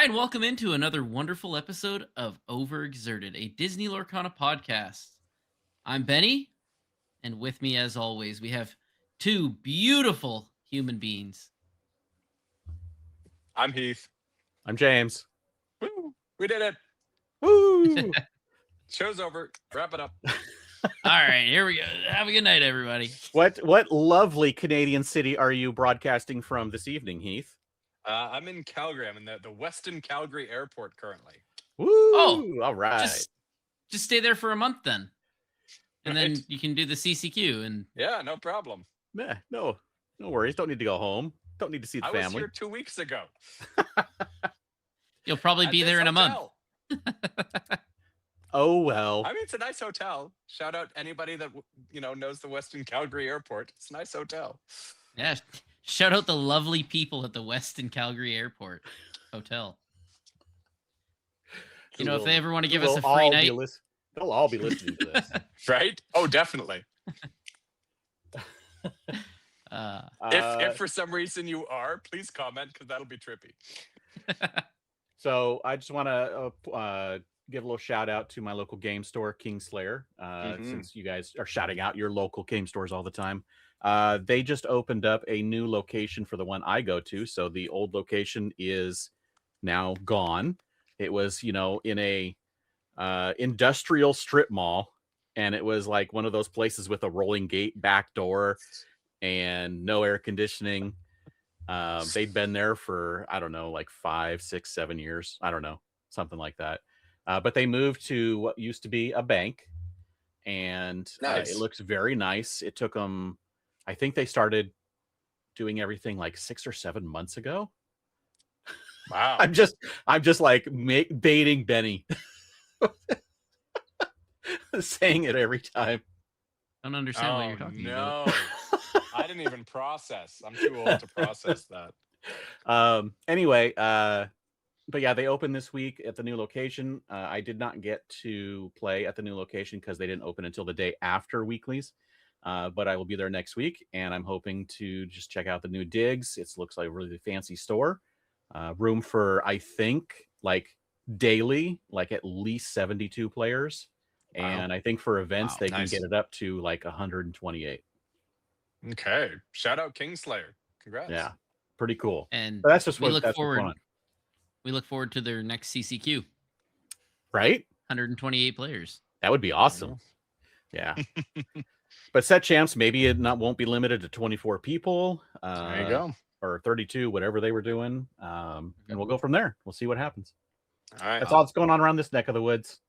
and welcome into another wonderful episode of Overexerted, a Disney Lorcana podcast. I'm Benny, and with me, as always, we have two beautiful human beings. I'm Heath. I'm James. Woo, we did it. Woo! Show's over. Wrap it up. All right, here we go. Have a good night, everybody. What lovely Canadian city are you broadcasting from this evening, Heath? I'm in Calgary. I'm in the Weston Calgary Airport currently. Woo! Oh, all right. Just stay there for a month then. And Right. then you can do the CCQ. And Yeah, no problem. No worries. Don't need to go home. Don't need to see the I family. was here 2 weeks ago. you'll probably At be this there in a month. hotel. Oh well. I mean, it's a nice hotel. Shout out anybody that knows the Weston Calgary Airport. It's a nice hotel. Yeah, shout out the lovely people at the Weston Calgary Airport Hotel. You know, if they ever want to give us a free night, they'll all be listening to this. Right? Oh, definitely. uh, If for some reason you are, please comment because that'll be trippy. So I just want to give a little shout out to my local game store, Kingslayer, since you guys are shouting out your local game stores all the time. They just opened up a new location for the one I go to. So the old location is now gone. It was, in a industrial strip mall, and it was like one of those places with a rolling gate back door and no air conditioning. They'd been there for, I don't know, like 5, 6, 7 years. I don't know, something like that. But they moved to what used to be a bank, and Nice. it looks very nice. It took them, I think they started doing everything like 6 or 7 months ago. Wow. I'm just like baiting Benny, saying it every time. I don't understand what you're talking about. No. I didn't even process. I'm too old to process that. Anyway, but yeah, they opened this week at the new location. I did not get to play at the new location because they didn't open until the day after weeklies. But I will be there next week, and I'm hoping to just check out the new digs. It looks like a really fancy store. Room for, I think, like daily, like at least 72 players. Wow. And I think for events, they nice. can get it up to like 128. Okay. Shout out Kingslayer. Congrats. Yeah, pretty cool. And But that's just we what look that's what's forward. going on. We look forward to their next CCQ. Right? 128 players. That would be awesome. Yeah. But Set Champs, maybe it won't be limited to 24 people. There you go. Or 32, whatever they were doing. And we'll go from there. We'll see what happens. All right. That's all that's going on around this neck of the woods.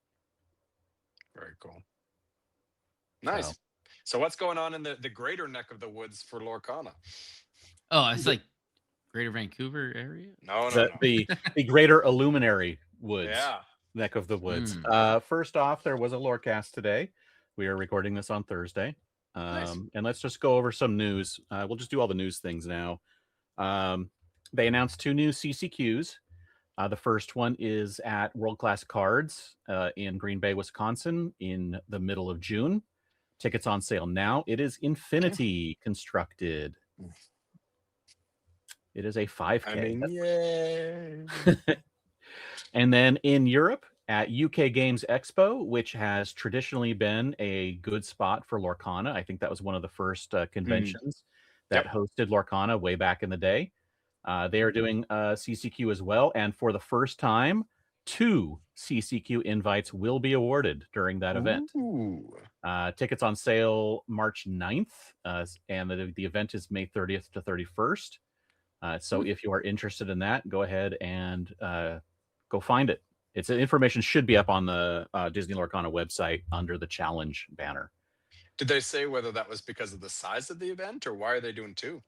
Very cool. Nice. So what's going on in the greater neck of the woods for Lorcana? Oh, it's like Greater Vancouver area. No. The greater Illuminary Woods. Yeah. Neck of the woods. First off, there was a Lorecast today. We are recording this on Thursday. Nice. And let's just go over some news. We'll just do all the news things now. They announced 2 new CCQs. The first one is at World Class Cards in Green Bay, Wisconsin in the middle of June. Tickets on sale now. It is Infinity constructed. It is a 5K. I mean, yay. And then in Europe at UK Games Expo, which has traditionally been a good spot for Lorcana. I think that was one of the first conventions that hosted Lorcana way back in the day. They are doing CCQ as well. And for the first time, 2 CCQ invites will be awarded during that event. Tickets on sale March 9th. And the event is May 30th to 31st. So if you are interested in that, go ahead and go find it. Its information should be up on the Disney Lorcana website under the challenge banner. Did they say whether that was because of the size of the event or why are they doing 2?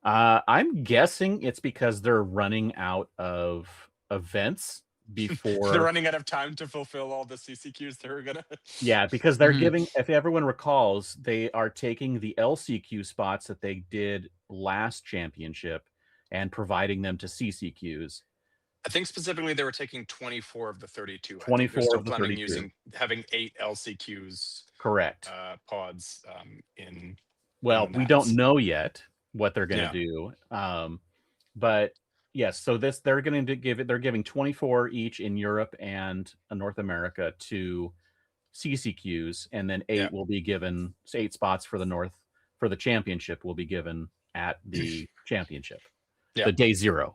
I'm guessing it's because they're running out of events before they're running out of time to fulfill all the CCQs they were gonna. Yeah, because they're giving, if everyone recalls, they are taking the LCQ spots that they did last championship and providing them to CCQs. I think specifically they were taking 24 of the 32. 24 of the 32. Having 8 LCQs. Correct. Pods in. Well, we don't know yet what they're going to do. But Yes, so they're going to give it. They're giving 24 each in Europe and North America to CCQs, and then 8 will be given. 8 spots for the championship will be given at the championship, the day 0,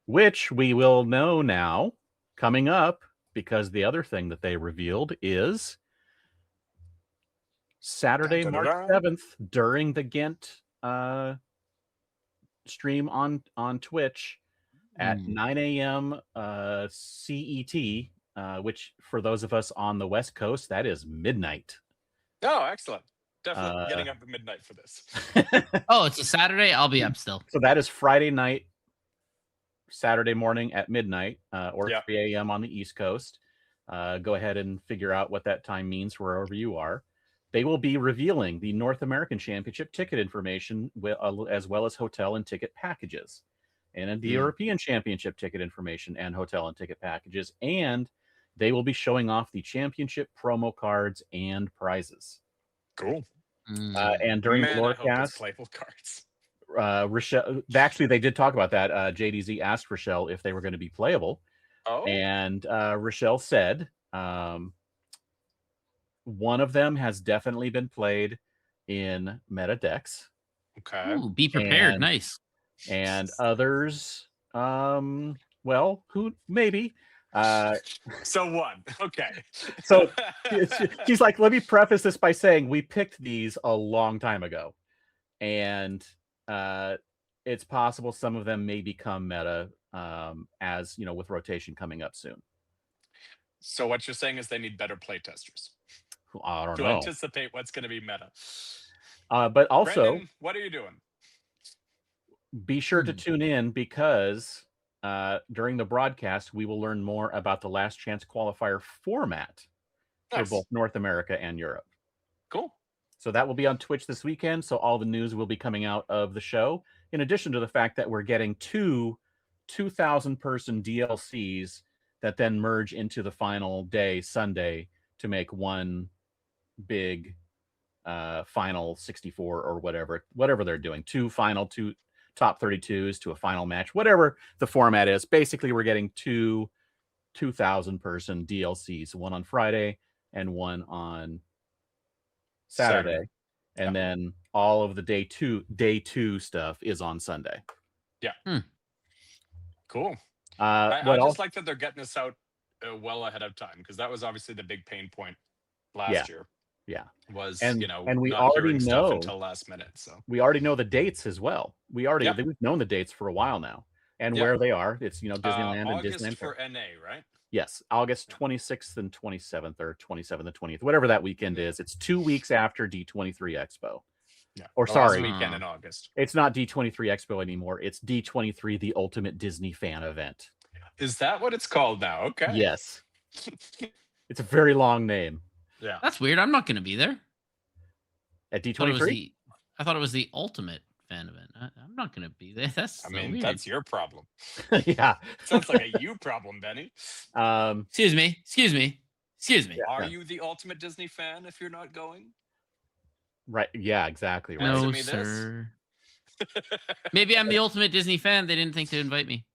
which we will know now coming up, because the other thing that they revealed is Saturday, March 7th, during the Ghent stream on Twitch at 9 a.m. CET, which for those of us on the West Coast, that is midnight. Oh, excellent. Definitely getting up at midnight for this. Oh, it's a Saturday? I'll be up still. So that is Friday night, Saturday morning at midnight, or 3 a.m. on the East Coast. Go ahead and figure out what that time means wherever you are. They will be revealing the North American Championship ticket information, as well as hotel and ticket packages, and the European Championship ticket information and hotel and ticket packages. And they will be showing off the championship promo cards and prizes. Cool. And during the Lorecast, playful cards. Rochelle, actually, they did talk about that. JDZ asked Rochelle if they were going to be playable. Oh. And Rochelle said, one of them has definitely been played in meta decks. Okay. Ooh, be prepared. Nice. And others, well, who maybe. So one. Okay. So she's like, let me preface this by saying we picked these a long time ago. And it's possible some of them may become meta, as you know, with rotation coming up soon. So what you're saying is they need better playtesters. I don't to know. Anticipate what's going to be meta. But also, Brendan, what are you doing? Be sure to tune in, because during the broadcast, we will learn more about the Last Chance qualifier format for both North America and Europe. Cool. So that will be on Twitch this weekend. So all the news will be coming out of the show, in addition to the fact that we're getting 2,000-person DLCs that then merge into the final day, Sunday, to make one big final 64 or whatever they're doing. Two top 32s to a final match, whatever the format is. Basically, we're getting 2,000-person DLCs, one on Friday and one on Saturday. And then all of the day two stuff is on Sunday. Yeah. Cool. I just like that they're getting this out well ahead of time, because that was obviously the big pain point last year. Yeah. And we not already know stuff until last minute. So we already know the dates as well. We've known the dates for a while now, and where they are. It's Disneyland and August Disneyland for NA, right? Yes, August 26th and 27th, or 27th and 20th, whatever that weekend is. It's 2 weeks after D23 Expo. Yeah. Or sorry, weekend in August. It's not D23 Expo anymore. It's D23, the Ultimate Disney Fan Event. Is that what it's called now? Okay. Yes. It's a very long name. Yeah. That's weird. I'm not going to be there. At D23? I thought it was the Ultimate Fan Event. I'm not going to be there. That's weird. That's your problem. Yeah. Sounds like a you problem, Benny. Excuse me. Are you the Ultimate Disney fan if you're not going? Right. Yeah, exactly. Right. No, sir. Maybe I'm the Ultimate Disney fan. They didn't think to invite me.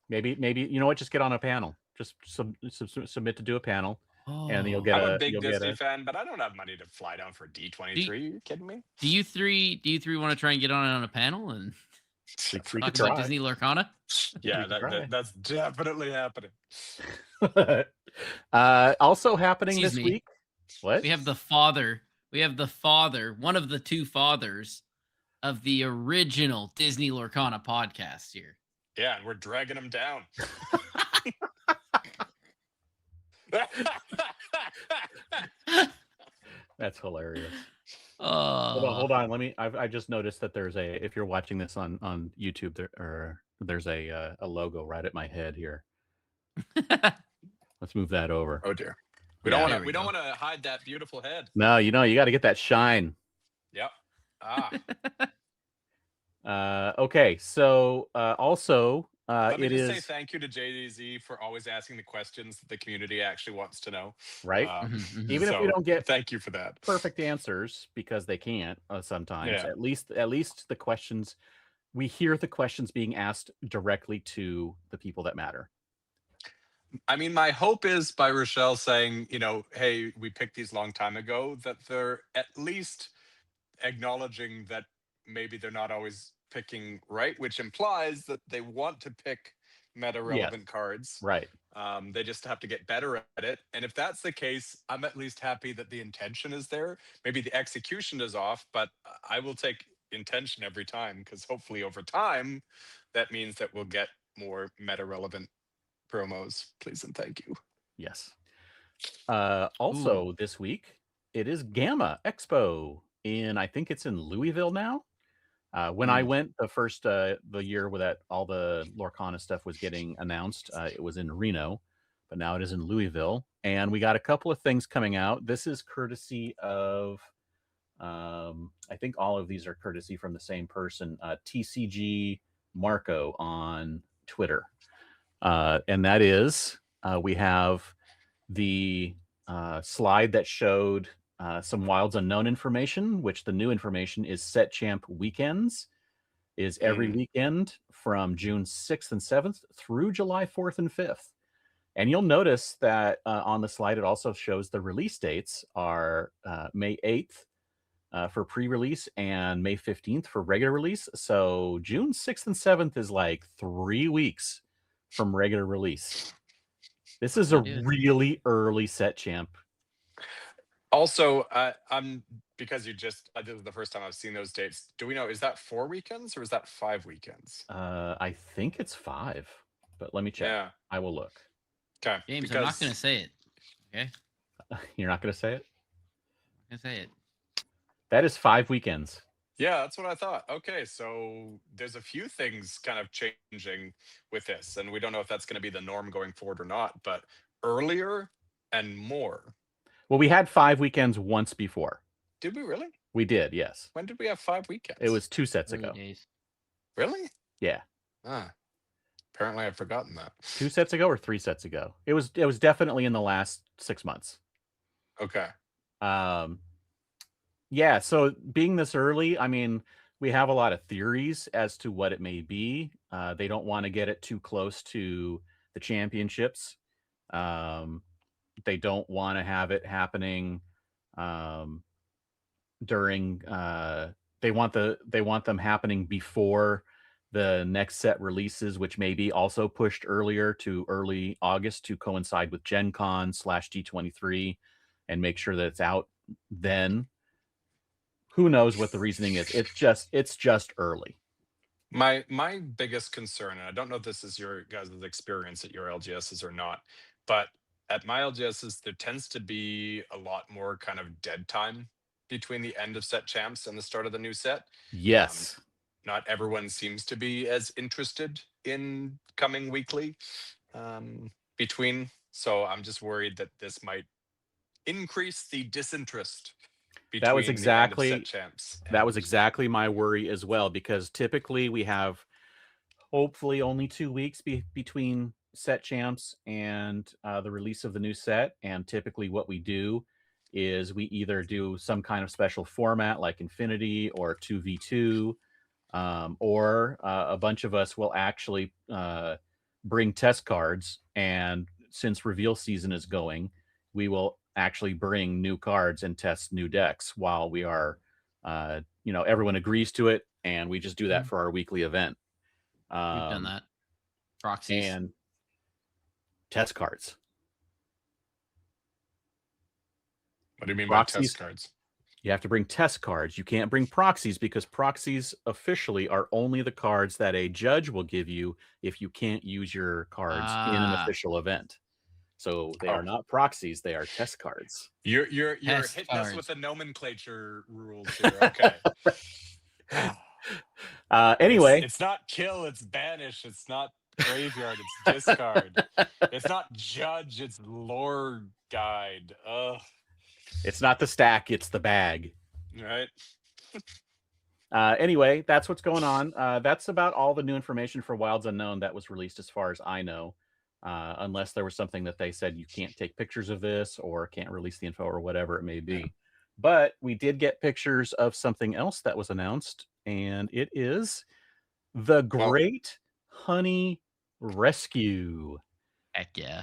Maybe, you know what? Just get on a panel. Just submit to do a panel. And you'll get I'm a big Disney fan, but I don't have money to fly down for D23. Are you kidding me? Do you three want to try and get on a panel and talk about Disney Lorcana? Yeah, that's definitely happening. Also happening this week. What? We have the father, one of the two fathers of the original Disney Lorcana podcast here. Yeah, and we're dragging him down. That's hilarious. Hold on. I just noticed that there's if you're watching this on YouTube, there's a logo right at my head here. Let's move that over. Oh dear. We don't want to hide that beautiful head. No, you got to get that shine. Yep. Okay. So also, let me just say thank you to JDZ for always asking the questions that the community actually wants to know. Right. Even if we don't get thank you for that perfect answers, because they can't sometimes. Yeah. At least the questions we hear the questions being asked directly to the people that matter. I mean, my hope is by Rochelle saying, hey, we picked these long time ago, that they're at least acknowledging that maybe they're not always picking right, which implies that they want to pick meta relevant cards. Right. They just have to get better at it. And if that's the case, I'm at least happy that the intention is there. Maybe the execution is off, but I will take intention every time, because hopefully over time, that means that we'll get more meta relevant promos. Please and thank you. Yes. Also this week, it is Gamma Expo I think it's in Louisville now. When I went the year where that all the Lorcana stuff was getting announced, it was in Reno, but now it is in Louisville. And we got a couple of things coming out. This is courtesy of, I think all of these are courtesy from the same person, TCG Marco on Twitter. And that is, we have the slide that showed some Wilds Unknown information, which the new information is Set Champ weekends is every weekend from June 6th and 7th through July 4th and 5th. And you'll notice that on the slide, it also shows the release dates are May 8th for pre-release and May 15th for regular release. So June 6th and 7th is like 3 weeks from regular release. This is a really early Set Champ. Also, because this is the first time I've seen those dates. Do we know, is that 4 weekends or is that 5 weekends? I think it's 5, but let me check. Yeah. I will look. Okay. James, I'm not going to say it. Okay. You're not going to say it? I'm going to say it. That is 5 weekends. Yeah, that's what I thought. Okay, so there's a few things kind of changing with this, and we don't know if that's going to be the norm going forward or not, but earlier and more. Well, we had 5 weekends once before. Did we really? We did, yes. When did we have 5 weekends? It was 2 sets ago. Days. Really? Yeah. Apparently I've forgotten that. 2 sets ago or 3 sets ago? It was definitely in the last 6 months. Okay. Yeah, so being this early, I mean, we have a lot of theories as to what it may be. They don't want to get it too close to the championships. They don't want to have it happening during they want them happening before the next set releases, which may be also pushed earlier to early August to coincide with Gen Con / D23 and make sure that it's out then. Who knows what the reasoning is? It's just early. My biggest concern, and I don't know if this is your guys' experience at your LGSs or not, but at my LGSs, there tends to be a lot more kind of dead time between the end of Set Champs and the start of the new set. Yes. Not everyone seems to be as interested in coming weekly between. So I'm just worried that this might increase the disinterest. That was exactly my worry as well, because typically we have hopefully only 2 weeks between Set Champs and the release of the new set. And typically what we do is we either do some kind of special format like Infinity or 2v2, or a bunch of us will actually bring test cards. And since reveal season is going, we will actually bring new cards and test new decks while we are, everyone agrees to it. And we just do that for our weekly event. We've done that. Proxies. And test cards. What do you mean by test cards? You have to bring test cards. You can't bring proxies because proxies officially are only the cards that a judge will give you if you can't use your cards in an official event. So they are not proxies; they are test cards. You're hitting us with the nomenclature rules here. Okay. Anyway, it's not kill, it's banish. It's not graveyard, it's discard. It's not judge, it's lore guide. It's not the stack; it's the bag. Right. Anyway, that's what's going on. That's about all the new information for Wilds Unknown that was released, as far as I know. Unless there was something that they said you can't take pictures of this or can't release the info or whatever it may be. Yeah. But we did get pictures of something else that was announced, and it is The Great Honey Rescue. Heck yeah.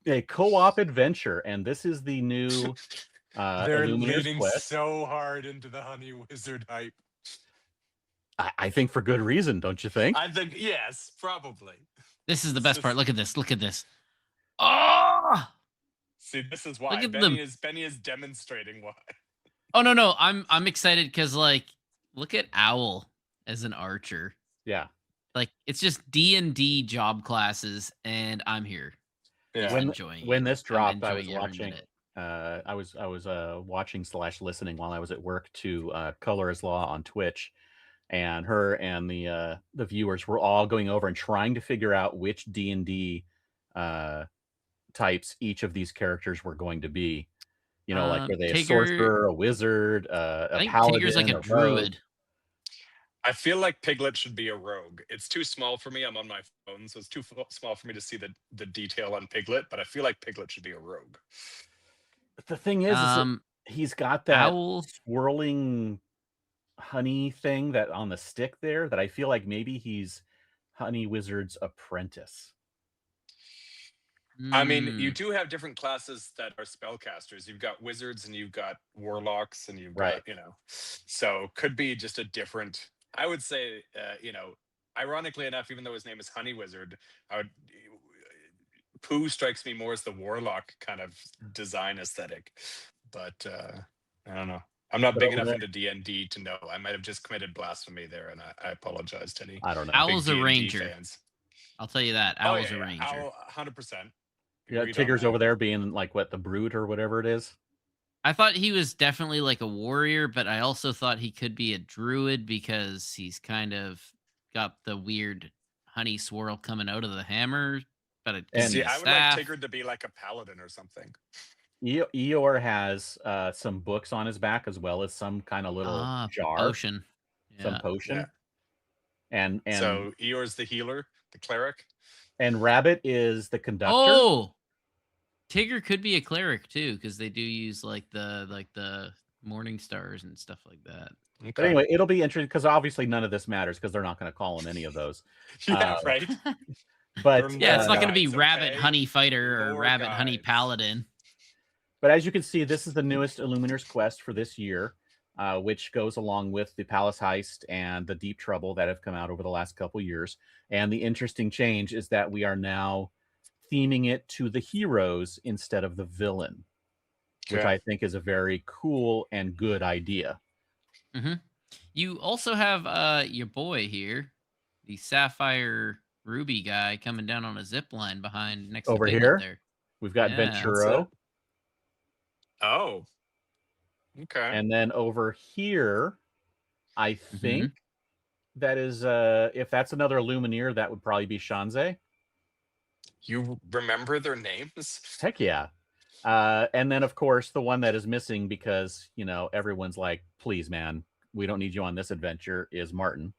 A co-op adventure, and this is the new They're Illuminators leaning quest. so hard into the Honey Wizard hype. I think for good reason, don't you think? I think, yes, probably. This is the best part. Look at this. Look at this. Oh! See, this is why Look at Benny is demonstrating why. Oh no. I'm excited because like look at Owl as an archer. Yeah. Like it's just D&D job classes, and I'm here. Yeah. Just enjoying When it. this I'm dropped, I enjoying was every watching. minute. I was watching / listening while I was at work to Color is Law on Twitch, and her and the viewers were all going over and trying to figure out which D&D types each of these characters were going to be. You know, like were they a Tigger- sorcerer, a wizard, I a think paladin, Tigger's like a rogue? druid. I feel like Piglet should be a rogue. It's too small for me. I'm on my phone, so it's too small for me to see the detail on Piglet, but I feel like Piglet should be a rogue. The thing is he's got that Owl. swirling honey thing that on the stick there that I feel like maybe he's Honey Wizard's apprentice. I mean, you do have different classes that are spellcasters. You've got wizards and you've got warlocks and you've got, so could be just a different, I would say, ironically enough, even though his name is Honey Wizard, Pooh strikes me more as the warlock kind of design aesthetic, but I don't know. I'm not big enough into D&D to know. I might have just committed blasphemy there, and I apologize to any. I don't know. Owl's a D&D ranger. fans. I'll tell you that. Owl's a ranger. Owl, 100%. Yeah, Tigger's over there being like what, the Brood or whatever it is. I thought he was definitely like a warrior, but I also thought he could be a druid because he's kind of got the weird honey swirl coming out of the hammer. But see, I would like Tigger to be like a paladin or something. Eeyore has some books on his back as well as some kind of little jar, potion, some potion, and so Eeyore's the healer, the cleric, and Rabbit is the conductor. Oh, Tigger could be a cleric too because they do use like the morning stars and stuff like that. Okay. But anyway, it'll be interesting because obviously none of this matters because they're not going to call him any of those. Right. But yeah, it's not going to be Rabbit Honey Fighter or Rabbit Honey Paladin. But as you can see, this is the newest Illuminers quest for this year, which goes along with the Palace Heist and the Deep Trouble that have come out over the last couple years. And the interesting change is that we are now theming it to the heroes instead of the villain, which I think is a very cool and good idea. Mm-hmm. You also have your boy here, the Sapphire Ruby guy, coming down on a zip line behind next over to here. There. We've got Venturo. Oh, okay. And then over here, I think that is, if that's another Illumineer, that would probably be Shanze. You remember their names? Heck yeah. And then, of course, the one that is missing because, everyone's like, please, man, we don't need you on this adventure, is Martin.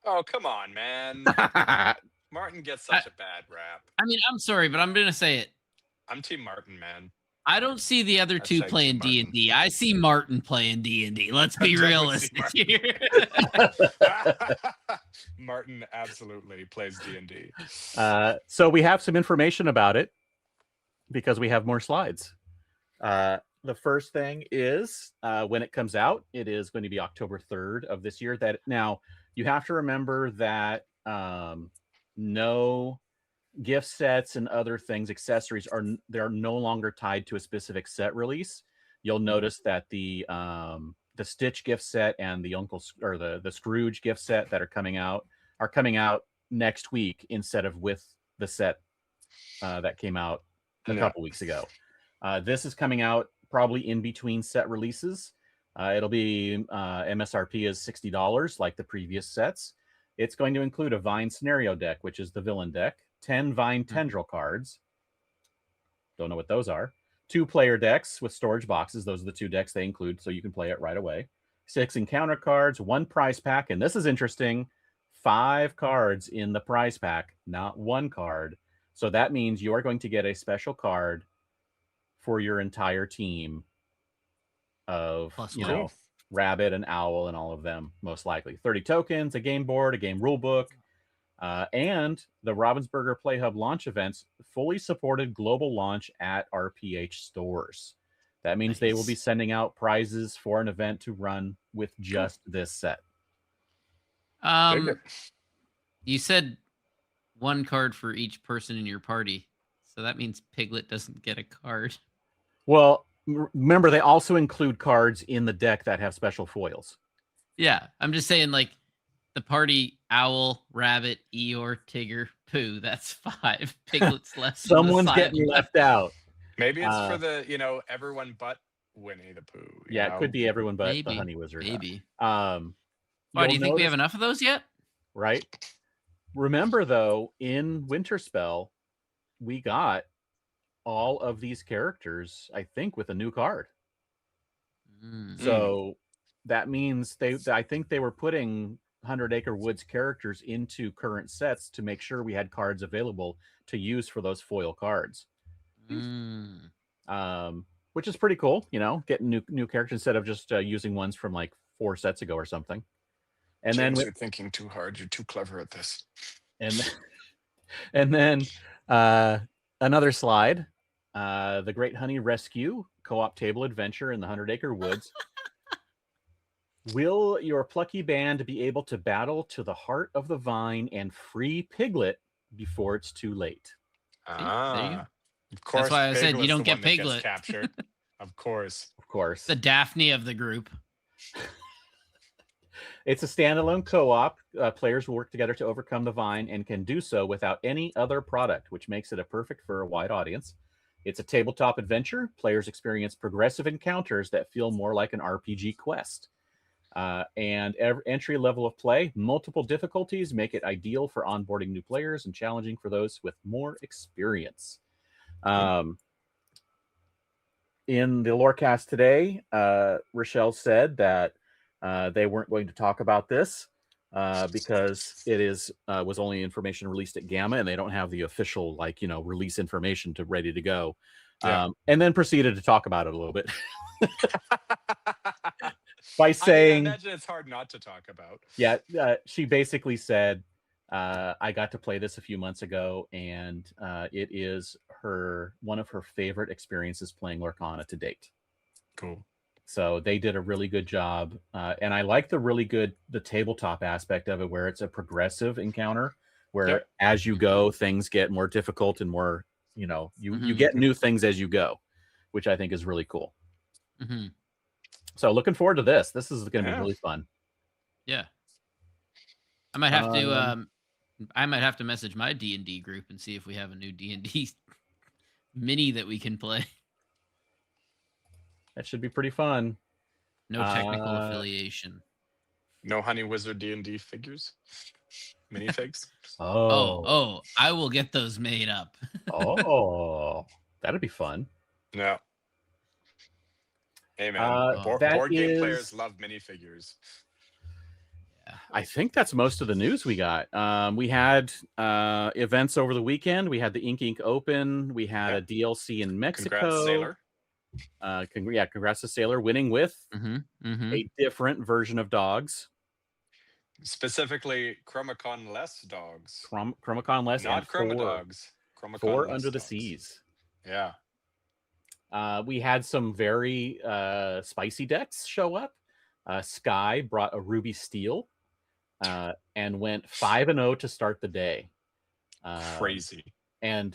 Oh, come on, man. Martin gets such a bad rap. I mean, I'm sorry, but I'm going to say it. I'm Team Martin, man. I don't see the other two playing D&D. I see Martin playing D&D. Let's be realistic here. Martin absolutely plays D&D. So we have some information about it because we have more slides. The first thing is when it comes out, it is going to be October 3rd of this year. Now, you have to remember that no gift sets and other things, accessories they're no longer tied to a specific set release. You'll notice that the Stitch gift set and the Scrooge gift set that are coming out next week instead of with the set that came out a couple weeks ago. This is coming out probably in between set releases. It'll be MSRP is $60 like the previous sets. It's going to include a Vine Scenario deck, which is the villain deck, 10 Vine Tendril cards. Don't know what those are. 2 player decks with storage boxes. Those are the 2 decks they include, so you can play it right away. 6 encounter cards, 1 prize pack, and this is interesting, 5 cards in the prize pack, not 1 card. So that means you are going to get a special card for your entire team of, Rabbit and Owl and all of them, most likely. 30 tokens, a game board, a game rule book, and the Ravensburger Play Hub launch events fully supported global launch at RPH stores. That means they will be sending out prizes for an event to run with just this set. You said one card for each person in your party, so that means Piglet doesn't get a card. Well, remember, they also include cards in the deck that have special foils. Yeah, I'm just saying, like, the party: Owl, Rabbit, Eeyore, Tigger, Pooh. That's 5. Piglets left. Someone's getting left out. Maybe it's for the, everyone but Winnie the Pooh. Yeah, it could be everyone but the Honey Wizard. Maybe. Why do you think we have enough of those yet? Right. Remember, though, in Winterspell, we got all of these characters, I think, with a new card. So that means I think they were putting 100 Acre Woods characters into current sets to make sure we had cards available to use for those foil cards. Which is pretty cool, getting new characters instead of just using ones from like 4 sets ago or something. And James, you're thinking too hard. You're too clever at this. And then another slide, the Great Honey Rescue co-op table adventure in the 100 Acre Woods. Will your plucky band be able to battle to the heart of the vine and free Piglet before it's too late? There you go. Of course. That's why I said you don't get Piglet captured. Of course. The Daphne of the group. It's a standalone co-op. Players will work together to overcome the vine and can do so without any other product, which makes it perfect for a wide audience. It's a tabletop adventure. Players experience progressive encounters that feel more like an RPG quest. And entry level of play, multiple difficulties make it ideal for onboarding new players and challenging for those with more experience. In the Lorecast today, Rochelle said that they weren't going to talk about this because it was only information released at Gamma, and they don't have the official release information ready to go. Yeah. And then proceeded to talk about it a little bit by saying, I imagine it's hard not to talk about. Yeah, she basically said, I got to play this a few months ago, and it is one of her favorite experiences playing Lorcana to date. Cool. So they did a really good job. And I like the tabletop aspect of it, where it's a progressive encounter, where as you go, things get more difficult and more, you get new things as you go, which I think is really cool. So looking forward to this. This is going to be really fun. Yeah. I might have to message my D&D group and see if we have a new D&D mini that we can play. That should be pretty fun. No technical affiliation. No Honey Wizard D&D figures? Minifigs? Oh, I will get those made up. That'd be fun. No. Hey, man. Board game players love minifigures. I think that's most of the news we got. We had events over the weekend. We had the Ink Open. We had a DLC in Mexico. Congrats, Sailor. Congrats to Sailor winning with a different version of dogs. Specifically, Chromacon less dogs. Chromacon less, not Chroma dogs. Chromacon 4 Under the Seas. Yeah. We had some very spicy decks show up. Sky brought a Ruby Steel and went 5-0 to start the day. Crazy. And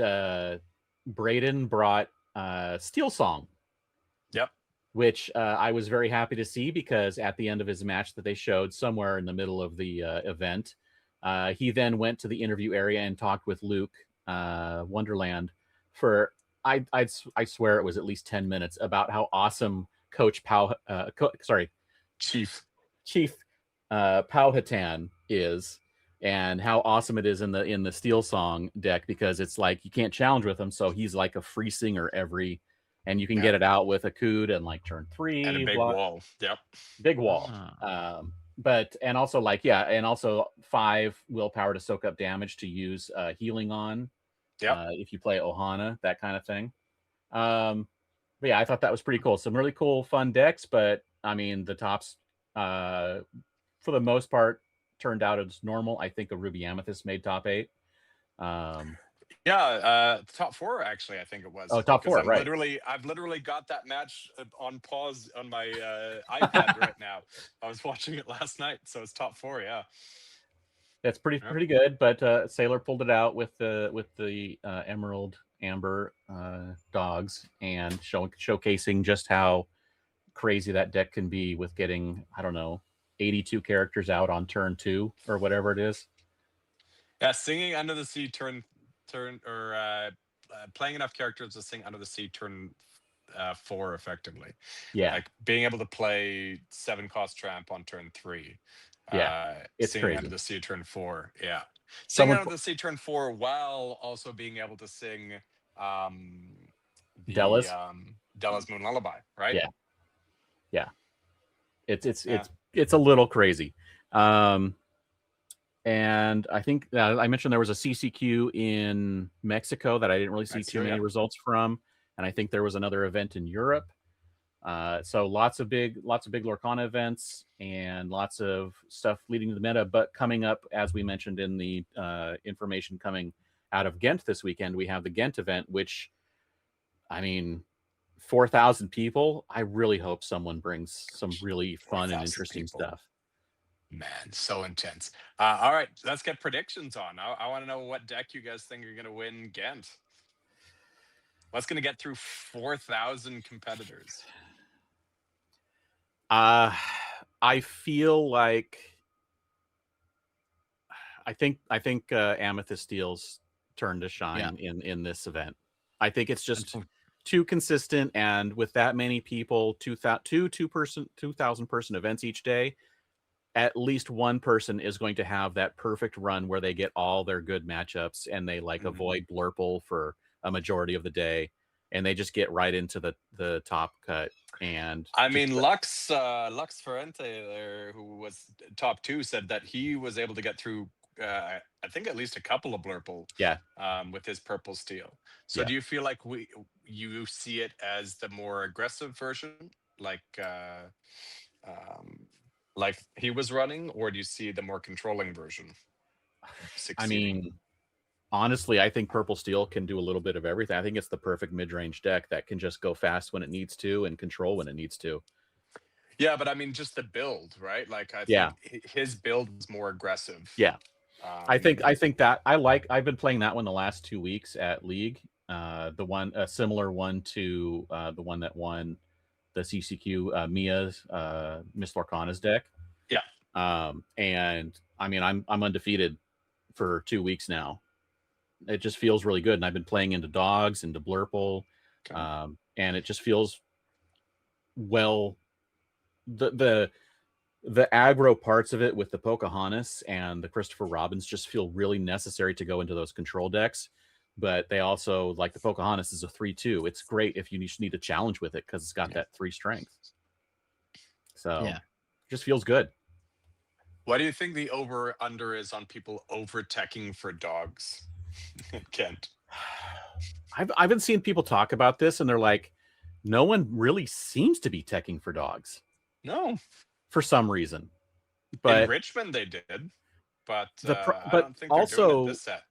Braden brought Steel Song. Yep. Which I was very happy to see, because at the end of his match that they showed somewhere in the middle of the event, he then went to the interview area and talked with Luke Wonderland for I swear it was at least 10 minutes about how awesome Chief Powhatan is, and how awesome it is in the Steel Song deck, because it's like you can't challenge with him, so he's like a free singer and you can get it out with a Cood and like turn 3 and a big wall. Yep, big wall. And also 5 willpower to soak up damage to use healing on. If you play Ohana, that kind of thing. But yeah, I thought that was pretty cool. Some really cool, fun decks, but I mean, the tops for the most part, turned out as normal. I think a Ruby Amethyst made top 8. Top 4 actually. I think it was. Oh, top 4, I've right? I've literally got that match on pause on my iPad right now. I was watching it last night, so it's top 4. Yeah, That's pretty good. But Sailor pulled it out with the Emerald Amber dogs and showcasing just how crazy that deck can be with getting, I don't know, 82 characters out on turn 2 or whatever it is. Yeah, singing Under the Sea turn or playing enough characters to sing Under the Sea turn 4 effectively. Yeah, Like being able to play 7-cost tramp on turn 3. Yeah, it's singing crazy. Under the Sea turn 4. Yeah. Singing Someone Under the Sea turn 4 while also being able to sing the Della's? Della's Moon Lullaby, right? Yeah. It's a little crazy. And I think I mentioned there was a CCQ in Mexico that I didn't really see too many results from, and I think there was another event in Europe. So lots of big Lorcana events and lots of stuff leading to the meta. But coming up, as we mentioned in the information coming out of Ghent this weekend, we have the Ghent event, which, I mean, 4,000 people. I really hope someone brings some really fun and interesting stuff. Man, so intense. All right, let's get predictions on. I want to know what deck you guys think are going to win Ghent. What's going to get through 4,000 competitors? I feel like I think Amethyst Steel's turn to shine in this event. I think it's just too consistent, and with that many people, 2,000 person events each day, at least one person is going to have that perfect run where they get all their good matchups and they avoid Blurple for a majority of the day, and they just get right into the top cut. And I mean, Lux Ferrente there, who was top 2, said that he was able to get through I think at least a couple of Blurple with his purple steel. So do you feel like you see it as the more aggressive version, like he was running, or do you see the more controlling version succeeding? I mean, honestly, I think Purple Steel can do a little bit of everything. I think it's the perfect mid-range deck that can just go fast when it needs to and control when it needs to. Yeah, but I mean, just the build, right? Like, I think his build is more aggressive. Yeah, I think that I've been playing that one the last 2 weeks at League. The one, a similar one to the one that won the CCQ, Mia's Miss Lorcana's deck. Yeah. And I mean, I'm undefeated for 2 weeks now. It just feels really good, and I've been playing into dogs, into Blurple, and it just feels well. The aggro parts of it with the Pocahontas and the Christopher Robins just feel really necessary to go into those control decks. But they also, like the Pocahontas is a 3/2. It's great if you just need a challenge with it because it's got that 3 strength. So it just feels good. What do you think the over/under is on people over-teching for dogs? Kent. I've been seeing people talk about this, and they're like, no one really seems to be teching for dogs. No. For some reason. But in Richmond they did. But I don't think they're doing it this set.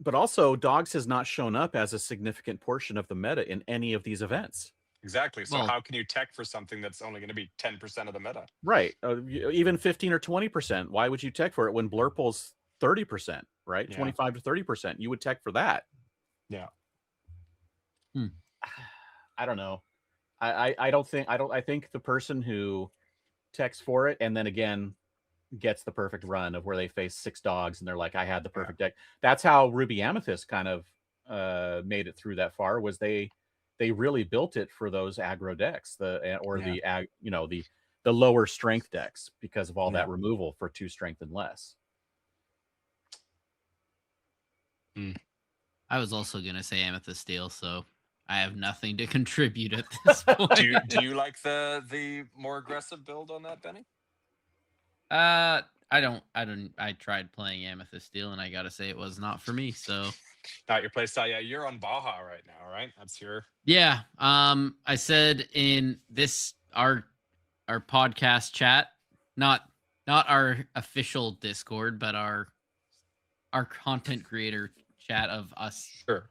But also, dogs has not shown up as a significant portion of the meta in any of these events. Exactly. So how can you tech for something that's only going to be 10% of the meta? Right. Even 15 or 20%. Why would you tech for it when Blurple's 30%, right? 25 to 30%. You would tech for that. Yeah. I don't know. I think the person who techs for it and then again gets the perfect run of where they face 6 dogs and they're like, I had the perfect deck. That's how Ruby Amethyst kind of made it through that far, was they really built it for those aggro decks, the lower strength decks, because of all that removal for 2 strength and less. I was also gonna say Amethyst Steel, so I have nothing to contribute at this point. Do you like the more aggressive build on that, Benny? I don't. I tried playing Amethyst Steel, and I gotta say it was not for me. So not your play style. Yeah, you're on Baja right now, right? That's your. Yeah. I said in our podcast chat, not our official Discord, but our content creator chat of us. Sure.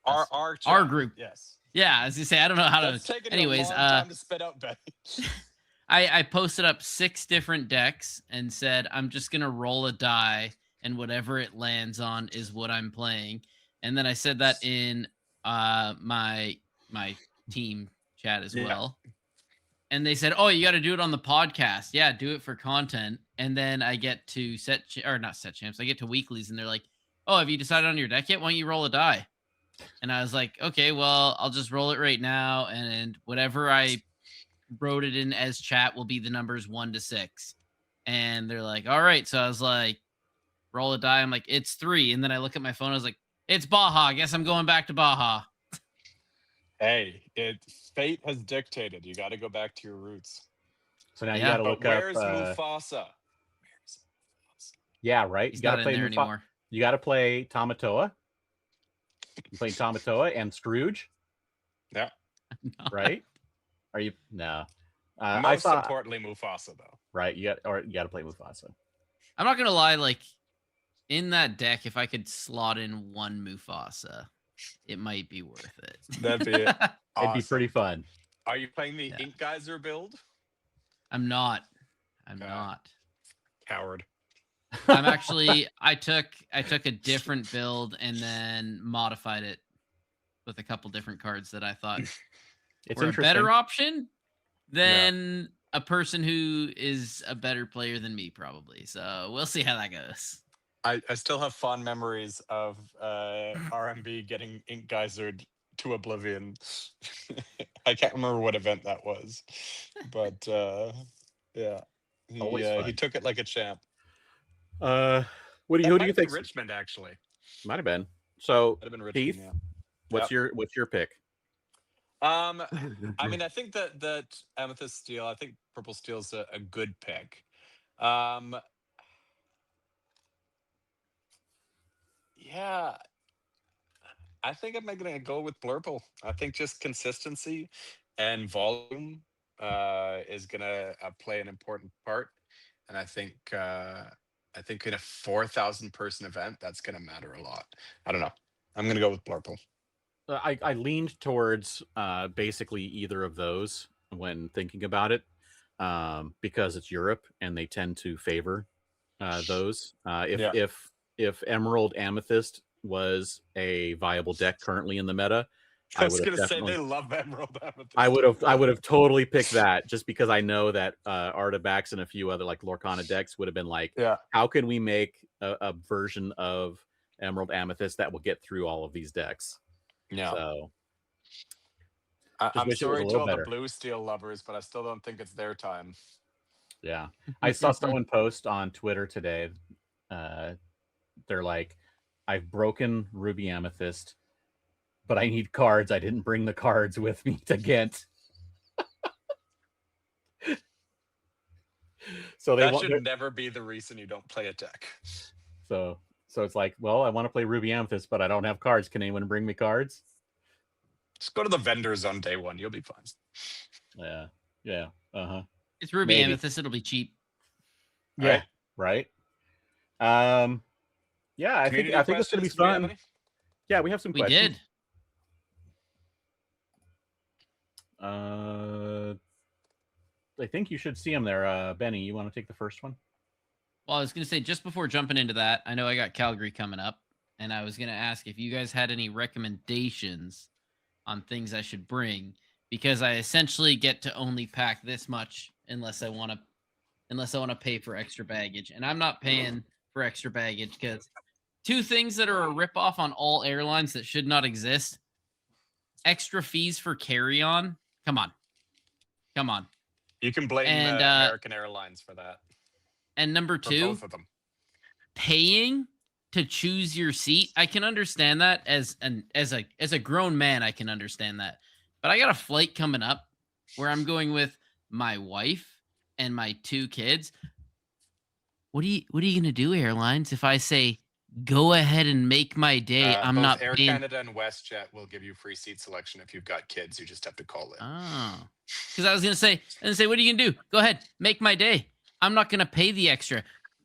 Us. Our Our chat, group. yes. Yeah, as you say, I don't know how That's to. taken Anyways, you a long time to spit out, Benny. I posted up 6 different decks and said I'm just gonna roll a die, and whatever it lands on is what I'm playing. And then I said that in my team chat as well. And they said, "Oh, you got to do it on the podcast." Yeah, do it for content. And then I get to not set champs. I get to weeklies, and they're like, "Oh, have you decided on your deck yet? Why don't you roll a die?" And I was like, "Okay, well, I'll just roll it right now, and whatever I wrote it in as chat will be the numbers 1 to 6." And they're like, "All right." So I was like, "Roll a die." I'm like, "It's 3." And then I look at my phone. I was like, "It's Baja. I guess I'm going back to Baja." Hey, fate has dictated. You got to go back to your roots. So now you Yeah. got to But look where's up. Mufasa? Yeah, right. He's You got not to in play there anymore. You got to play Tamatoa. You playing Tamatoa and Scrooge, Yeah. right? Are you no? Most importantly, Mufasa though. Right. You got to play Mufasa. I'm not gonna lie, like in that deck, if I could slot in 1 Mufasa, it might be worth it. That'd be it. It'd be pretty fun. Are you playing the Ink Geyser build? I'm not. Okay. Not. Coward. I'm actually I took a different build and then modified it with a couple different cards that I thought It's were a interesting. better option than a person who is a better player than me, probably. So we'll see how that goes. I still have fond memories of RMB getting Ink Geysered to oblivion. I can't remember what event that was, but yeah, he took it like a champ. Who do you think? Richmond actually Might have been. So might have been Richmond. Heath, Yeah. what's your pick? I mean, I think that Amethyst Steel. I think Purple Steel's a good pick. Yeah, I think I'm going to go with Blurple. I think just consistency and volume is going to play an important part, and I think in a 4,000 person event, that's going to matter a lot. I don't know. I'm going to go with Blurple. I leaned towards basically either of those when thinking about it, because it's Europe and they tend to favor those. If Emerald Amethyst was a viable deck currently in the meta, I was going to say they love Emerald Amethyst. I would have totally picked that, just because I know that Artabax and a few other like Lorcana decks would have been like, how can we make a version of Emerald Amethyst that will get through all of these decks? Yeah. So I'm sorry to all the blue steel lovers, but I still don't think it's their time. Yeah. I saw someone post on Twitter today. They're like, I've broken Ruby Amethyst, but I need cards. I didn't bring the cards with me to Ghent. So that should never be the reason you don't play a deck. So it's like, well, I want to play Ruby Amethyst, but I don't have cards. Can anyone bring me cards? Just go to the vendors on day 1. You'll be fine. Yeah. It's Ruby Amethyst. It'll be cheap. Yeah. Right. Yeah, I think it's gonna be fun. Yeah, we have some questions. We did. I think you should see them there. Benny, you want to take the first one? Well, I was going to say, just before jumping into that, I know I got Calgary coming up, and I was going to ask if you guys had any recommendations on things I should bring, because I essentially get to only pack this much unless I want to pay for extra baggage, and I'm not paying for extra baggage, because 2 things that are a ripoff on all airlines that should not exist: extra fees for carry-on. Come on. You can blame American Airlines for that. And number 2, both of them. Paying to choose your seat. I can understand that as a grown man. I can understand that, but I got a flight coming up where I'm going with my wife and my 2 kids. What are you gonna do, airlines, if I say go ahead and make my day? I'm not Air paying. Canada and WestJet will give you free seat selection if you've got kids. You just have to call in. Oh, Because I was gonna say, what are you gonna do? Go ahead, make my day. I'm not gonna pay the extra.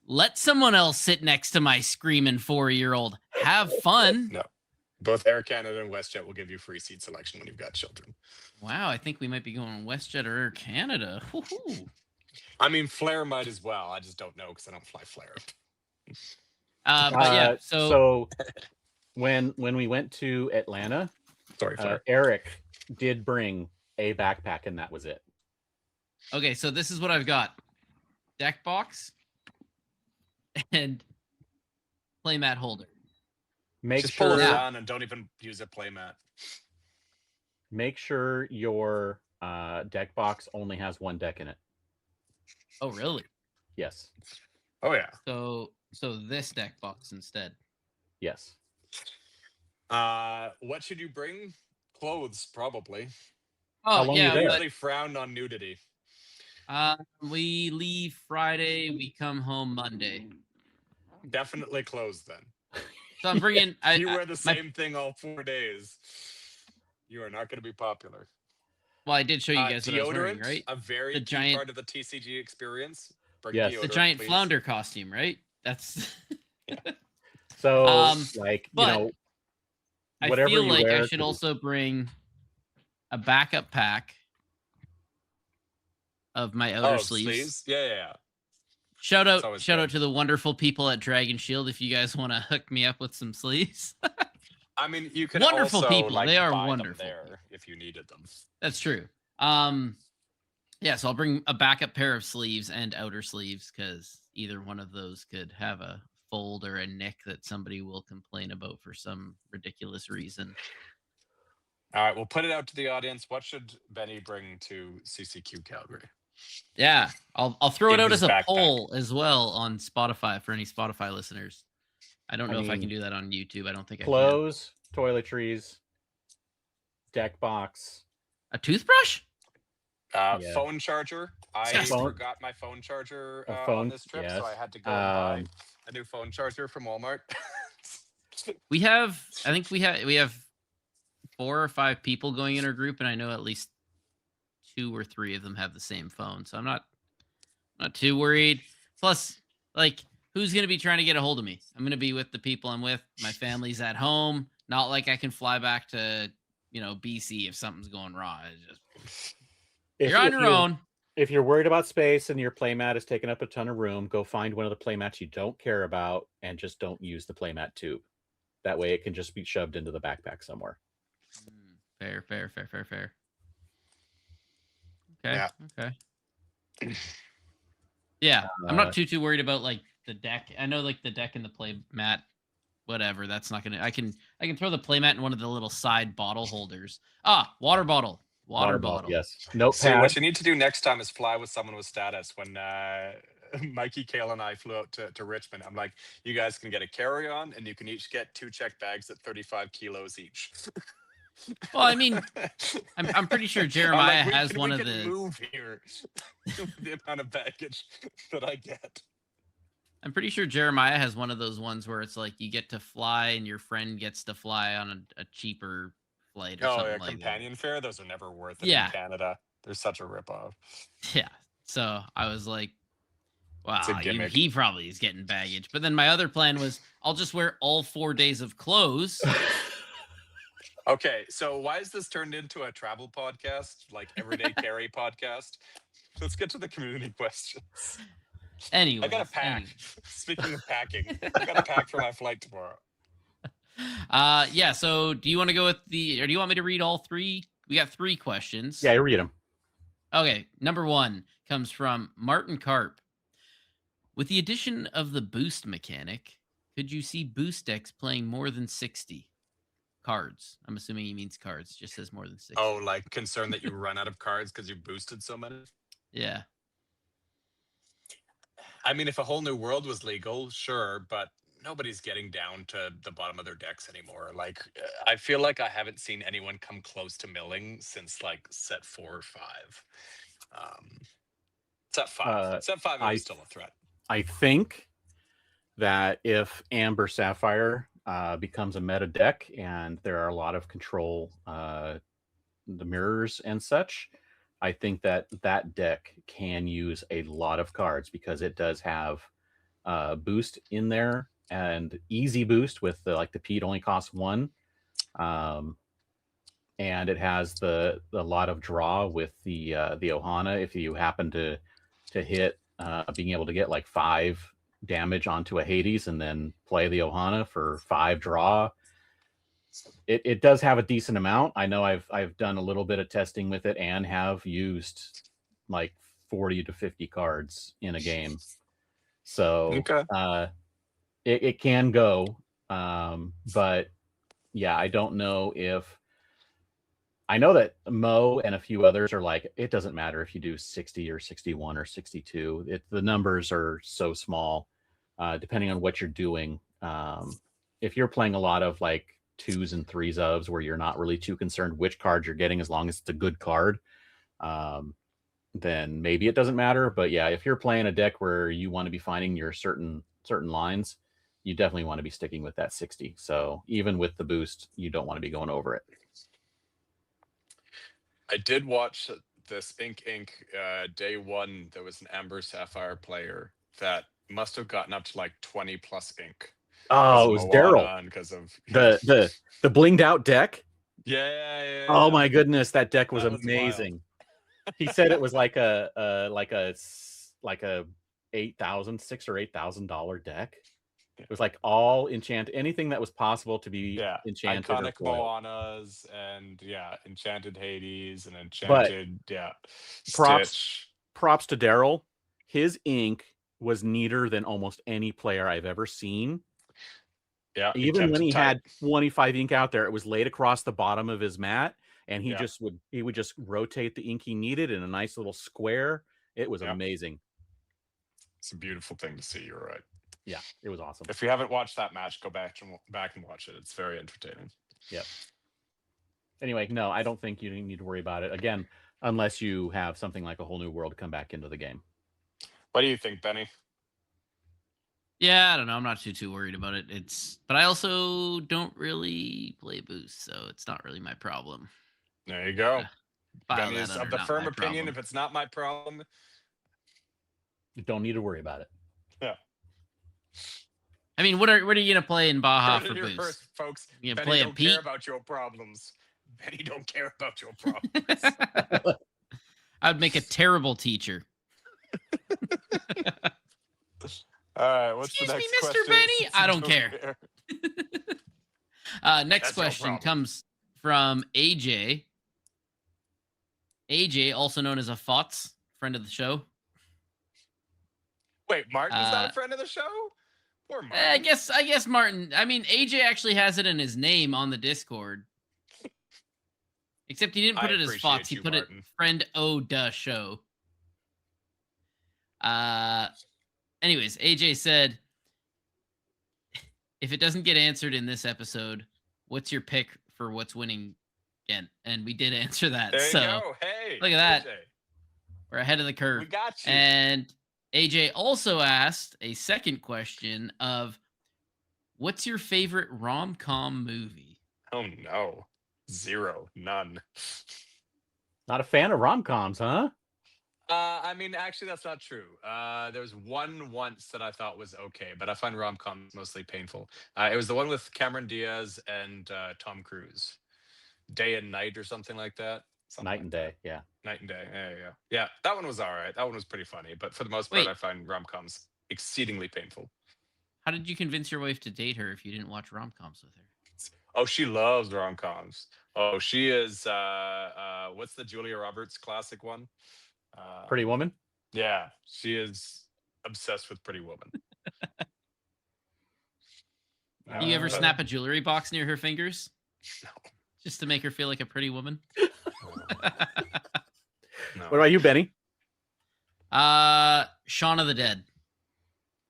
Let someone else sit next to my screaming 4-year-old. Have fun. No. Both Air Canada and WestJet will give you free seat selection when you've got children. Wow, I think we might be going WestJet or Air Canada. Woo-hoo. I mean, Flair might as well. I just don't know because I don't fly Flair. But yeah, so when we went to Atlanta, Sorry, Flair. Eric did bring a backpack, and that was it. Okay, so this is what I've got: deck box and playmat holder. Just pull it down and don't even use a playmat. Make sure your deck box only has one deck in it. Oh, really? Yes. Oh yeah. So this deck box instead. Yes. What should you bring? Clothes, probably. Oh yeah, I usually frown on nudity. We leave Friday. We come home Monday. Definitely clothes then. So I'm bringing. You wear the same thing all 4 days. You are not going to be popular. Well, I did show you guys what I was wearing, Deodorant, right? a very key part of the TCG experience. Bring Yes. deodorant, The giant please. flounder costume, right? That's. So, but whatever I feel you like wear I should also bring a backup pack of my outer sleeves. Yeah. Shout out good. to the wonderful people at Dragon Shield if you guys want to hook me up with some sleeves. I mean, you can Wonderful also, people. like, They are buy wonderful them there if you needed them. That's true. Yeah, so I'll bring a backup pair of sleeves and outer sleeves because either one of those could have a fold or a nick that somebody will complain about for some ridiculous reason. All right, we'll put it out to the audience. What should Benny bring to CCQ Calgary? Yeah, I'll throw it out as a backpack. poll as well on Spotify for any Spotify listeners. I don't know if I can mean, do that on YouTube. I don't think clothes, toiletries, deck box, I can. A toothbrush? Phone charger. I forgot my phone charger on this trip, so I had to go and buy a new phone charger from Walmart. I think we have 4 or 5 people going in our group, and I know at least 2 or 3 of them have the same phone, so I'm not too worried. Plus, like, who's gonna be trying to get a hold of me? I'm gonna be with the people I'm with. My family's at home. Not like I can fly back to BC if something's going wrong. It's just you're on your own. If you're worried about space and your playmat is taking up a ton of room, go find one of the playmats you don't care about and just don't use the playmat tube. That way it can just be shoved into the backpack somewhere. Fair. Okay. Yeah. Okay. Yeah, I'm not too worried about like the deck. I know like the deck and the play mat, whatever. That's not gonna. I can throw the play mat in one of the little side bottle holders. Water bottle. Water bottle. Yes. Notepad. See, what you need to do next time is fly with someone with status. When Mikey, Kale, and I flew out to Richmond, I'm like, you guys can get a carry-on, and you can each get 2 check bags at 35 kilos each. Well, I mean, I'm pretty sure Jeremiah has one of the. Move here. The amount of baggage that I get. I'm pretty sure Jeremiah has one of those ones where it's like you get to fly and your friend gets to fly on a cheaper flight or something like companion that. fare. Those are never worth it in Canada. They're such a ripoff. Yeah. So I was like, wow, gimmick. he probably is getting baggage. But then my other plan was I'll just wear all 4 days of clothes. Okay, so why is this turned into a travel podcast, like everyday carry podcast? Let's get to the community questions. Anyway, I got to pack. Speaking of packing, I got to pack for my flight tomorrow. Yeah. So do you want to go with or do you want me to read all 3? We got 3 questions. Yeah, read them. Okay. Number 1 comes from Martin Karp. With the addition of the boost mechanic, could you see boost decks playing more than 60 cards? I'm assuming he means cards. Just says more than 60. Oh, like concerned that you run out of cards because you boosted so many? Yeah. I mean, if a whole new world was legal, sure, but nobody's getting down to the bottom of their decks anymore. Like, I feel like I haven't seen anyone come close to milling since like set 4 or 5. Set 5. Set 5 is still a threat. I think that if Amber Sapphire becomes a meta deck and there are a lot of control, the mirrors and such, I think that that deck can use a lot of cards because it does have boost in there and easy boost with the Pete only costs 1. And it has the lot of draw with the Ohana if you happen to hit being able to get like 5 damage onto a Hades and then play the Ohana for 5 draw. It does have a decent amount. I know I've done a little bit of testing with it and have used like 40 to 50 cards in a game. So Okay. it can go. But yeah, I don't know if I know that Mo and a few others are like, it doesn't matter if you do 60 or 61 or 62. The numbers are so small, depending on what you're doing. If you're playing a lot of like 2s and 3s ofs where you're not really too concerned which card you're getting as long as it's a good card, then maybe it doesn't matter. But yeah, if you're playing a deck where you want to be finding your certain lines, you definitely want to be sticking with that 60. So even with the boost, you don't want to be going over it. I did watch this Ink day 1. There was an Amber Sapphire player that must have gotten up to like 20 plus ink. Oh, it was Daryl. Because of the blinged out deck. Yeah. Oh my goodness, that deck was amazing. He said it was like a $6,000 or $8,000 deck. It was like all enchant, anything that was possible to be enchanted. Iconic Moanas and enchanted Hades and enchanted props to Daryl. His ink was neater than almost any player I've ever seen. Yeah, even when he had 25 ink out there, it was laid across the bottom of his mat, and he would just rotate the ink he needed in a nice little square. It was amazing. It's a beautiful thing to see. You're right. Yeah, it was awesome. If you haven't watched that match, go back and watch it. It's very entertaining. Yep. Anyway, no, I don't think you need to worry about it again, unless you have something like a whole new world come back into the game. What do you think, Benny? Yeah, I don't know. I'm not too worried about it. But I also don't really play boost, so it's not really my problem. There you go. Benny is of the firm opinion, if it's not my problem, you don't need to worry about it. Yeah. I mean, what are you gonna play in Baja for boost, first, folks? You Benny play don't a Pete? care about your problems. Benny don't care about your problems. I'd make a terrible teacher. All right, what's Excuse the next me, Mr. question? Benny? I don't care. Next question comes from AJ. AJ, also known as a FOTS, friend of the show. Wait, Martin's not a friend of the show? Poor Martin. I guess Martin. I mean, AJ actually has it in his name on the Discord. Except he didn't put it as FOTS. He put it friend show. Anyways, AJ said, if it doesn't get answered in this episode, what's your pick for what's winning again? And we did answer that. There you go. Hey, look at that. AJ. We're ahead of the curve. We got you. And AJ also asked a second question of, what's your favorite rom-com movie? Oh, no. 0. None. Not a fan of rom-coms, huh? I mean, actually, that's not true. There was one once that I thought was okay, but I find rom-coms mostly painful. It was the one with Cameron Diaz and Tom Cruise. Day and Night or something like that. Night and Day, yeah. Night and Day, yeah. That one was all right. That one was pretty funny, but for the most part, I find rom-coms exceedingly painful. How did you convince your wife to date her if you didn't watch rom-coms with her? Oh, she loves rom-coms. Oh, she is, what's the Julia Roberts classic one? Pretty Woman? Yeah, she is obsessed with Pretty Woman. Do you ever snap a jewelry box near her fingers? No. Just to make her feel like a pretty woman? No. What about you, Benny? Shaun of the Dead.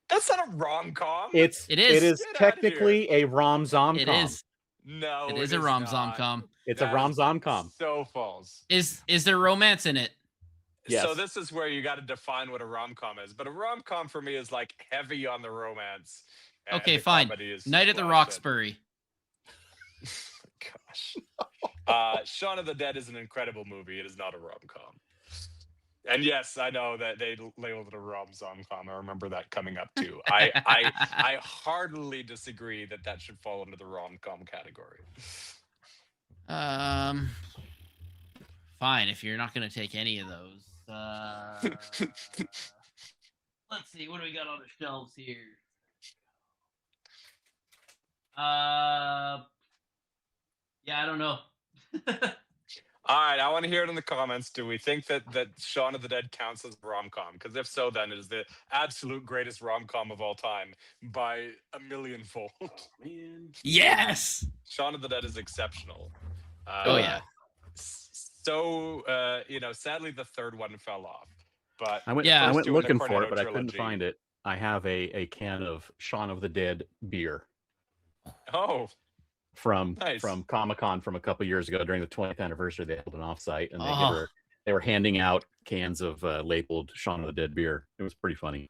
That's not a rom-com. It is. It is technically a rom-zom-com. It is. No, it is a rom-zom-com. It's a rom-zom-com. So false. Is there romance in it? Yes. So this is where you got to define what a rom-com is. But a rom-com for me is like heavy on the romance. Okay, fine. Night at the Roxbury. Gosh. Shaun of the Dead is an incredible movie. It is not a rom-com. And yes, I know that they labeled it a RomCom. I remember that coming up too. I heartily disagree that should fall into the RomCom category. Fine, if you're not going to take any of those. Let's see, what do we got on the shelves here? Yeah, I don't know. All right, I want to hear it in the comments. Do we think that Shaun of the Dead counts as RomCom? Because if so, then it is the absolute greatest RomCom of all time by a millionfold. Man. Yes. Shaun of the Dead is exceptional. Oh yeah. So sadly the third one fell off. But I went Yeah. looking for Cornetto it, but I couldn't trilogy- find it. I have a can of Shaun of the Dead beer Oh, from Nice. Comic-Con from a couple years ago during the 20th anniversary. They held an offsite, and Oh. they were handing out cans of labeled Shaun of the Dead beer. It was pretty funny.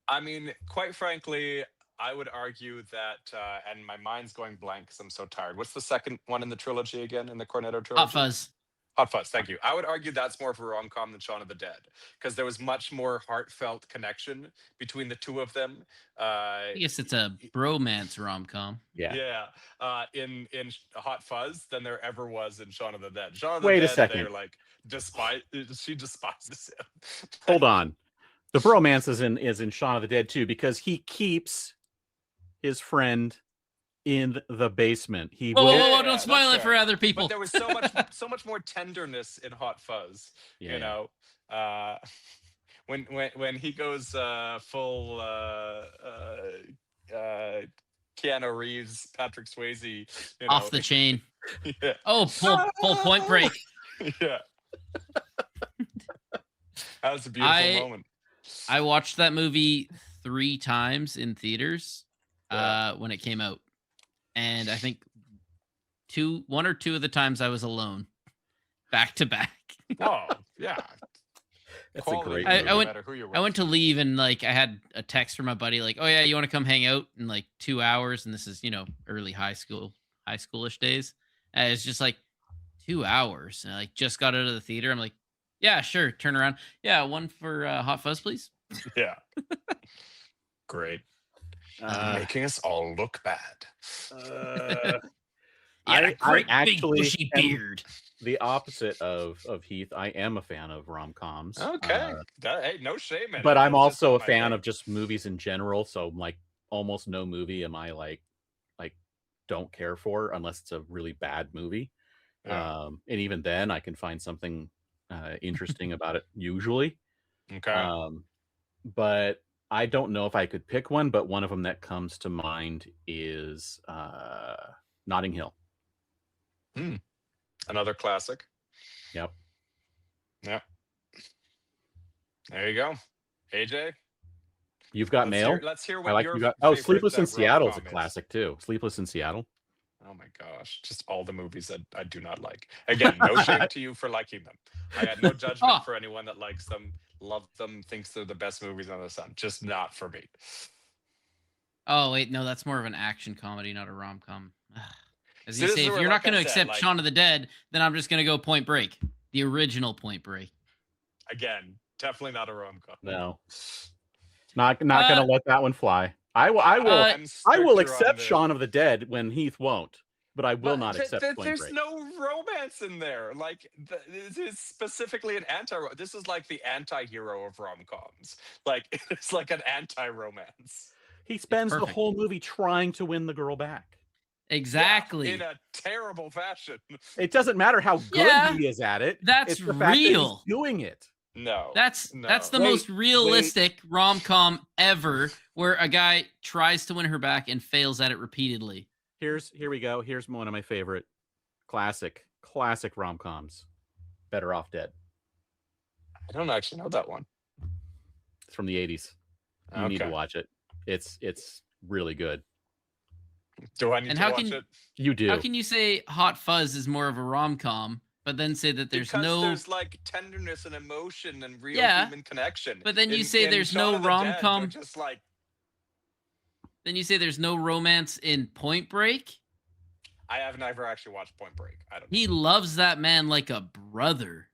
I mean, quite frankly, I would argue that, and my mind's going blank because I'm so tired. What's the second one in the trilogy again, in the Cornetto trilogy? Hot Fuzz. Hot Fuzz, thank you. I would argue that's more of a rom-com than Shaun of the Dead because there was much more heartfelt connection between the two of them. I guess it's a bromance rom-com. Yeah. In Hot Fuzz than there ever was in Shaun of the Dead. Shaun of the Wait a Dead, second. they're like she despises him. Hold on. The bromance is in Shaun of the Dead too, because he keeps his friend in the basement. He Whoa, will. whoa, whoa, Yeah, don't spoil that's it for fair. other people. But there was so much more tenderness in Hot Fuzz. Yeah, You know, when he goes full Keanu Reeves, Patrick Swayze, you know, Off the chain. yeah, Oh, full Point Break. yeah. That was a beautiful moment. I watched that movie 3 times in theaters Yeah. when it came out. And I think 1 or 2 of the times I was alone, back to back. Oh, yeah. That's Quality a great I movie. no went- matter who you're with. I went to leave and like I had a text from my buddy like, "Oh yeah, you want to come hang out in like 2 hours?" And this is, early high schoolish days. And it's just like 2 hours. And I like just got out of the theater. I'm like, "Yeah, sure, turn around. Yeah, one for Hot Fuzz, please." Yeah. Great. Making us all look bad. Yeah, a great big actually bushy am beard. the opposite of Heath. I am a fan of rom-coms. Okay. Hey, no shame in it. But I'm That's just also a not my fan thing. of just movies in general. So like almost no movie am I like don't care for unless it's a really bad movie. Yeah. And even then I can find something interesting about it usually. Okay. But I don't know if I could pick one, but one of them that comes to mind is Notting Hill. Another classic. Yep. Yep. There you go. AJ, You've got mail. Let's hear I what like your you got. favorite, Sleepless in Seattle is a rom-com classic too. Sleepless in Seattle. Oh my gosh, just all the movies that I do not like. Again, no shame to you for liking them. I got no judgment Oh. for anyone that likes them, loves them, thinks they're the best movies on the sun. Just not for me. Oh wait, no, that's more of an action comedy, not a rom-com. As See, you this say, is if where, you're not like I going to said, accept like- Shaun of the Dead, then I'm just going to go Point Break, the original Point Break. Again, definitely not a rom-com. No, not gonna let that one fly. I will I'm I will stricter on accept the- Shaun of the Dead when Heath won't, but I will But not accept Point there's Break. no romance in there. Like this is specifically an anti. This is like the anti-hero of rom-coms. Like it's like an anti-romance. He spends the perfect. whole movie trying to win the girl back. Exactly. Yeah, in a terrible fashion. It doesn't matter how good Yeah, he is at it. that's it's the fact that he's real. doing it. No, That's the Wait, most realistic rom-com ever, where a guy tries to win her back and fails at it repeatedly. Here we go. Here's one of my favorite classic rom-coms. Better Off Dead. I don't actually know that one. It's from the 80s. You need to watch it. It's really good. Do I need And to how watch can- it? You do. How can you say Hot Fuzz is more of a rom-com, but then say that there's Because no... there's like tenderness and emotion and real Yeah, human connection. but then you say there's Shaun no of the Dead, they're rom-com. Just like Then you say there's no romance in Point Break? I have never actually watched Point Break. I don't know. He loves that man like a brother.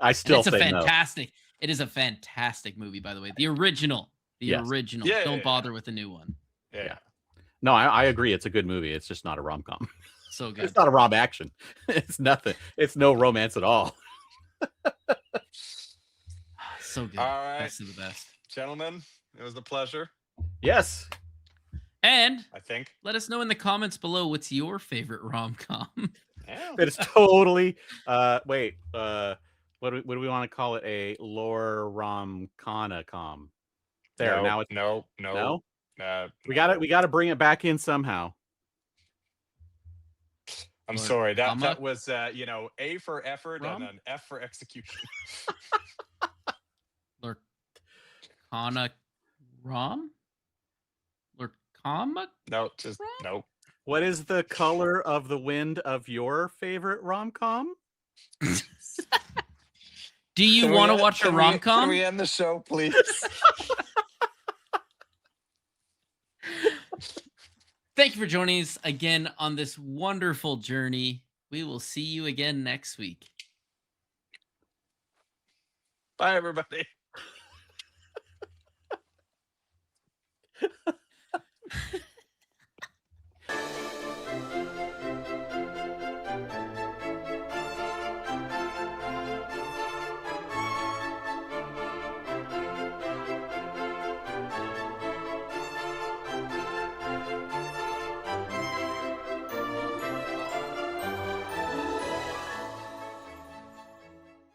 I And still it's a say no. fantastic. It is a fantastic movie, by the way. The original. The Yes. original. Yeah, Don't yeah, bother with the new one. Yeah. No, I agree. It's a good movie. It's just not a rom-com. So good. It's not a rom action. It's nothing. It's no romance at all. So good. All right. Best of the best. Gentlemen, it was a pleasure, Yes. And I think. let us know in the comments below what's your favorite rom-com. Yeah. It is totally wait, what do we want to call it? A lore rom-com. There, No, now it's no. no. We no. gotta bring it back in somehow. I'm Lord, sorry. That comma? was A for effort Rom? and an F for execution. Lorcana Rom? Lorcama? No, just Rom? no. What is the color of the wind of your favorite rom-com? Do you want to watch a Can rom-com? we end the show, please? Thank you for joining us again on this wonderful journey. We will see you again next week. Bye, everybody.